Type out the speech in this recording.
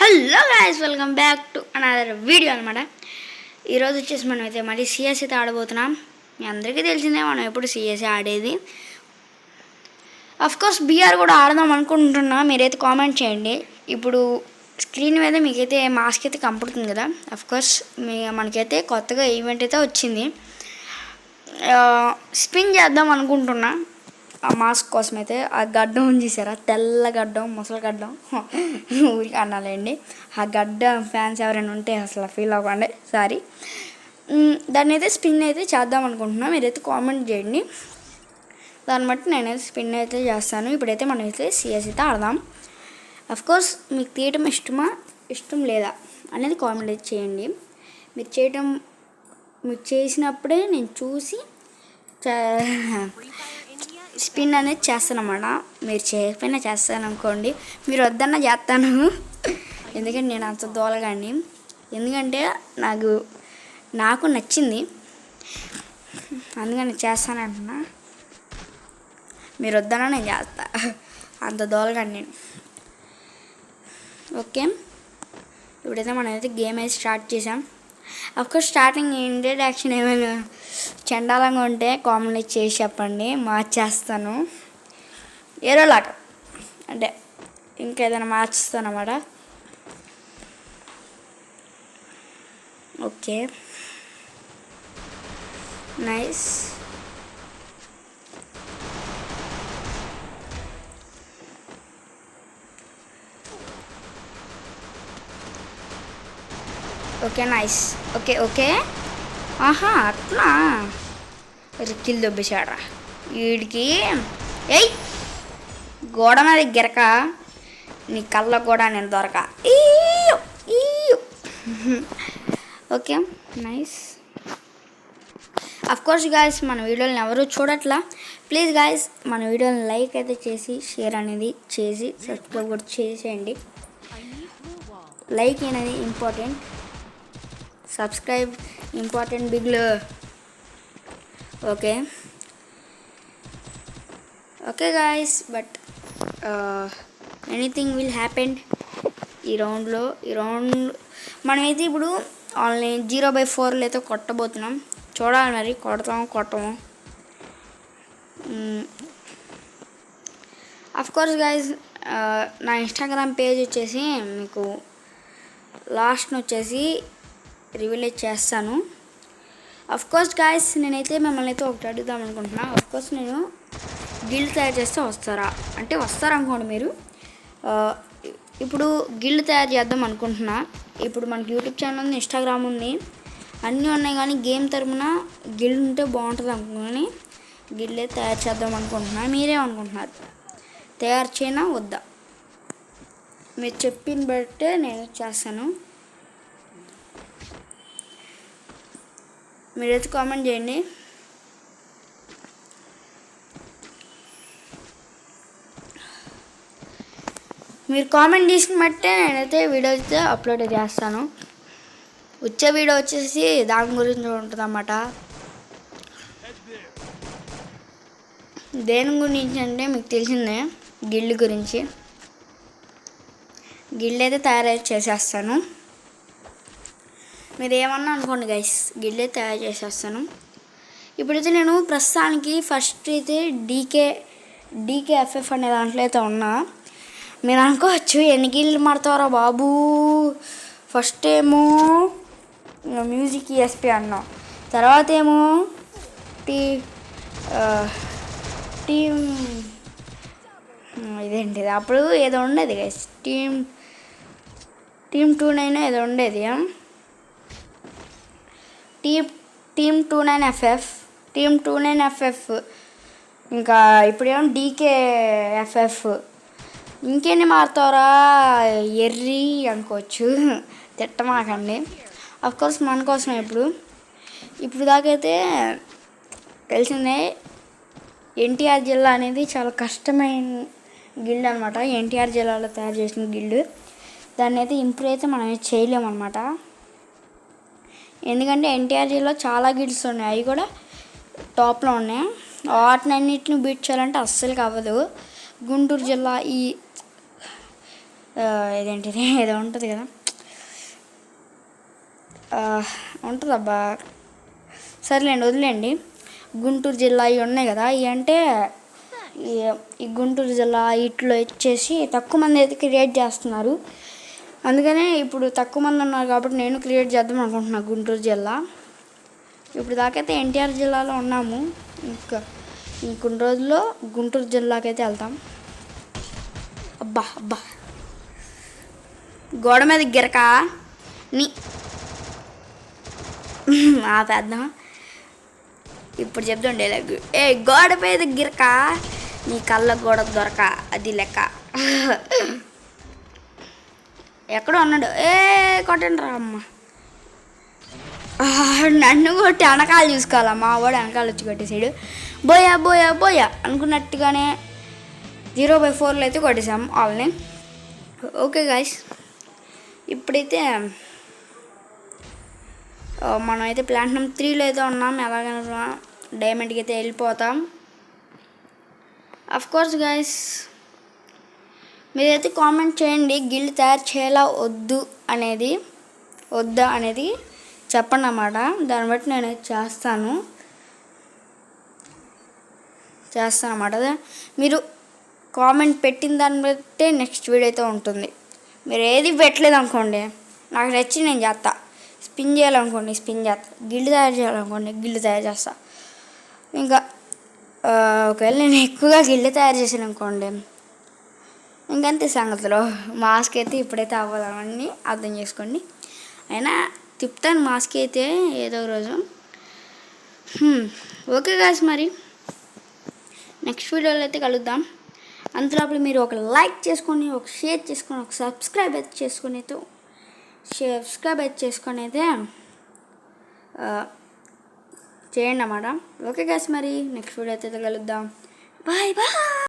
Hello guys, welcome back to another video అనమాట. ఈరోజు వచ్చేసి మనం అయితే మళ్ళీ సిఎస్ అయితే ఆడబోతున్నాం. మీ అందరికీ తెలిసిందే మనం ఎప్పుడు సిఎస్ ఆడేది. అఫ్కోర్స్ బీఆర్ కూడా ఆడదాం అనుకుంటున్నా. మీరైతే కామెంట్ చేయండి. ఇప్పుడు స్క్రీన్ మీద మీకైతే మాస్క్ అయితే కనపడుతుంది కదా. అఫ్కోర్స్ మనకైతే కొత్తగా ఈవెంట్ అయితే వచ్చింది. స్పిన్ చేద్దాం అనుకుంటున్నా ఆ మాస్క్ కోసం అయితే. ఆ గడ్డం చూసారా, తెల్ల గడ్డం, ముసలి గడ్డం, ఊరికి అనాలండి. ఆ గడ్డ ఫ్యాన్స్ ఎవరైనా ఉంటే అసలు ఫీల్ అవ్వండి, సారీ. దాన్ని అయితే స్పిన్ అయితే చేద్దాం అనుకుంటున్నా. మీరైతే కామెంట్ చేయండి, దాన్ని బట్టి నేనైతే స్పిన్ అయితే చేస్తాను. ఇప్పుడైతే మనం అయితే సిఎస్ అయితే ఆడదాం. అఫ్కోర్స్ మీకు తీయటం ఇష్టమా, ఇష్టం లేదా అనేది కామెంట్ అయితే చేయండి. మీరు చేసినప్పుడే నేను చూసి స్పిన్ అనేది చేస్తానన్నమాట. మీరు చేయకపోయినా చేస్తాను అనుకోండి, మీరు వద్దన్నా చేస్తాను. ఎందుకంటే నేను అంత దోలగాని, ఎందుకంటే నాకు నచ్చింది, అందుకని చేస్తానంటున్నా. మీరు వద్దన్నా నేను చేస్తా, అంత దోలగాని నేను. ఓకే, ఇప్పుడైతే మనం అయితే గేమ్ అయితే స్టార్ట్ చేసాం. అఫ్కోర్స్ స్టార్టింగ్ ఇంట్రడక్షన్ ఏమైనా చండాలంగా ఉంటే కామెంట్ చేసి చెప్పండి, మార్చేస్తాను. ఏరోలాగా అంటే ఇంకేదైనా మార్చుస్తాను అన్నమాట. Okay, nice. Okay, nice. Okay. ఆహా, అట్లా కిల్ దొబ్బేశాడ్రా వీడికి. ఏయ్, గోడ మీద గిరక, నీ కళ్ళ కూడా నేను దొరక. Okay, nice. అఫ్కోర్స్ గాయస్, మన వీడియోని ఎవరు చూడట్లా, ప్లీజ్ గాయస్ మన వీడియోని లైక్ అయితే చేసి, షేర్ అనేది చేసి, సబ్స్క్రైబ్ కూడా చేసేయండి. లైక్ అనేది ఇంపార్టెంట్, సబ్స్క్రైబ్ ఇంపార్టెంట్, బిగ్లో. Okay guys, but anything will happen ఈ రౌండ్ మనమైతే ఇప్పుడు ఆన్లైన్ 0/4 అయితే కొట్టబోతున్నాం. చూడాలి మరి కొట్టము. అఫ్కోర్స్ గాయస్, నా ఇన్స్టాగ్రామ్ పేజ్ వచ్చేసి మీకు లాస్ట్ని వచ్చేసి రివీల్ చేస్తాను. అఫ్కోర్స్ గాయస్, నేనైతే మిమ్మల్ని అయితే ఒకటి అడుగుదాం అనుకుంటున్నా. అఫ్కోర్స్ నేను గిల్డ్ తయారు చేస్తే వస్తారనుకోండి మీరు. ఇప్పుడు గిల్డ్ తయారు చేద్దాం అనుకుంటున్నా. ఇప్పుడు మనకి యూట్యూబ్ ఛానల్ ఉంది, ఇన్స్టాగ్రామ్ ఉంది, అన్నీ ఉన్నాయి. కానీ గేమ్ తరపున గిల్డ్ ఉంటే బాగుంటుంది అనుకుని గిల్డే తయారు చేద్దాం అనుకుంటున్నా. మీరేమనుకుంటున్నారు? తయారు చేయనా వద్దా? మీరు చెప్పిన బట్టే నేను చేస్తాను. మీరైతే కామెంట్ చేయండి. మీరు కామెంట్ చేసిన బట్టే నేనైతే వీడియో అయితే అప్లోడ్ చేస్తాను. వచ్చే వీడియో వచ్చేసి దాని గురించి ఉంటుంది అన్నమాట. దేని గురించి అంటే మీకు తెలిసిందే, గిల్డ్ గురించి. గిల్డ్ అయితే తయారు చేసేస్తాను. మీరు ఏమన్నా అనుకోండి గైస్, గిల్డ్ తయారు చేసేస్తాను. ఇప్పుడైతే నేను ప్రస్తుతానికి ఫస్ట్ అయితే DKFF అనే దాంట్లో అయితే ఉన్నా. మీరు అనుకోవచ్చు ఎన్ని గిల్లు మారుతారో బాబు. ఫస్ట్ ఏమో మ్యూజిక్ ESP అన్నాం, తర్వాత ఏమో టీమ్ ఇదేంటిది, అప్పుడు ఏదో ఉండేది గైస్, టీమ్ 29 ఏదో ఉండేది. టీమ్ 29FF, ఇంకా ఇప్పుడేమో DKFF. ఇంకెన్ని మారుతారా ఎర్రి అనుకోవచ్చు, తిట్టమాకండి. అఫ్కోర్స్ మన కోసం ఇప్పుడు దాకైతే తెలిసిందే. ఎన్టీఆర్ జిల్లా అనేది చాలా కష్టమైన గిల్డ్ అనమాట. ఎన్టీఆర్ జిల్లాలో తయారు చేసిన గిల్డ్. దాన్ని అయితే ఇంప్రూవ్ అయితే మనం చేయలేమన్నమాట. ఎందుకంటే ఎన్టీఆర్ జిల్లా చాలా గిల్డ్స్ ఉన్నాయి, అవి కూడా టాప్లో ఉన్నాయి. వాటిని అన్నింటిని బీట్ చేయాలంటే అస్సలు అవ్వదు. గుంటూరు జిల్లా ఇదేంటిది ఏదో ఉంటుంది కదా, ఉంటుందబ్బా, సర్లేండి వదిలేండి. గుంటూరు జిల్లా ఇవి ఉన్నాయి కదా, ఇవి అంటే ఈ గుంటూరు జిల్లా ఇట్లో వచ్చేసి తక్కువ మంది అయితే క్రియేట్ చేస్తున్నారు. అందుకనే ఇప్పుడు తక్కువ మంది ఉన్నారు కాబట్టి నేను క్రియేట్ చేద్దాం అనుకుంటున్నాను గుంటూరు జిల్లా. ఇప్పుడు దాకైతే ఎన్టీఆర్ జిల్లాలో ఉన్నాము, ఇంకా ఇంకొన్ని రోజుల్లో గుంటూరు జిల్లాకైతే వెళ్తాం. అబ్బా అబ్బా, గోడ మీద గిరక నీ ఆపేద్దాం. ఇప్పుడు చెప్తాం డైలాగ్, ఏ గోడ మీద గిరక నీ కళ్ళ గోడ దొరక, అది లెక్క. ఎక్కడో ఉన్నాడు, కొట్టండి రా అమ్మ. నన్ను కొట్టి వెనకాల చూసుకోవాలా, మా వాడు వెనకాల వచ్చి కొట్టేసాడు. బోయా బోయా బోయా అనుకున్నట్టుగానే 0/4 అయితే కొట్టేసాం వాళ్ళని. ఓకే గాయ్స్, ఇప్పుడైతే మనం అయితే ప్లాటినం 3లో అయితే ఉన్నాం. ఎలాగైనా డైమండ్కి అయితే వెళ్ళిపోతాం. అఫ్కోర్స్ గాయ్స్, మీరైతే కామెంట్ చేయండి, గిల్డ్ తయారు చేయాలా వద్దా అనేది చెప్పండి అన్నమాట. దాన్ని బట్టి నేను చేస్తాను అన్నమాట. మీరు కామెంట్ పెట్టిన దాన్ని బట్టే నెక్స్ట్ వీడియో అయితే ఉంటుంది. మీరు ఏది పెట్టలేదు అనుకోండి, నాకు నచ్చి నేను చేస్తా. స్పిన్ చేయాలనుకోండి స్పిన్ చేస్తా, గిల్డ్ తయారు చేయాలనుకోండి గిల్డ్ తయారు చేస్తా. ఇంకా ఒకవేళ నేను ఎక్కువగా గిల్డ్ తయారు చేసాను అనుకోండి, ఇంకంతే సంగతిలో. మాస్క్ అయితే ఇప్పుడైతే అవ్వాలని అర్థం చేసుకోండి. అయినా తిప్పుతాను మాస్క్ అయితే ఏదో రోజు. ఓకే గాయ్స్, మరి నెక్స్ట్ వీడియోలో అయితే కలుద్దాం. అంతలోపల మీరు ఒక లైక్ చేసుకొని, ఒక షేర్ చేసుకొని, ఒక సబ్స్క్రైబ్ అయితే చేసుకొని అయితే చేయండి అన్నమాట. ఓకే గాయ్స్, మరి నెక్స్ట్ వీడియో అయితే కలుద్దాం. Bye bye.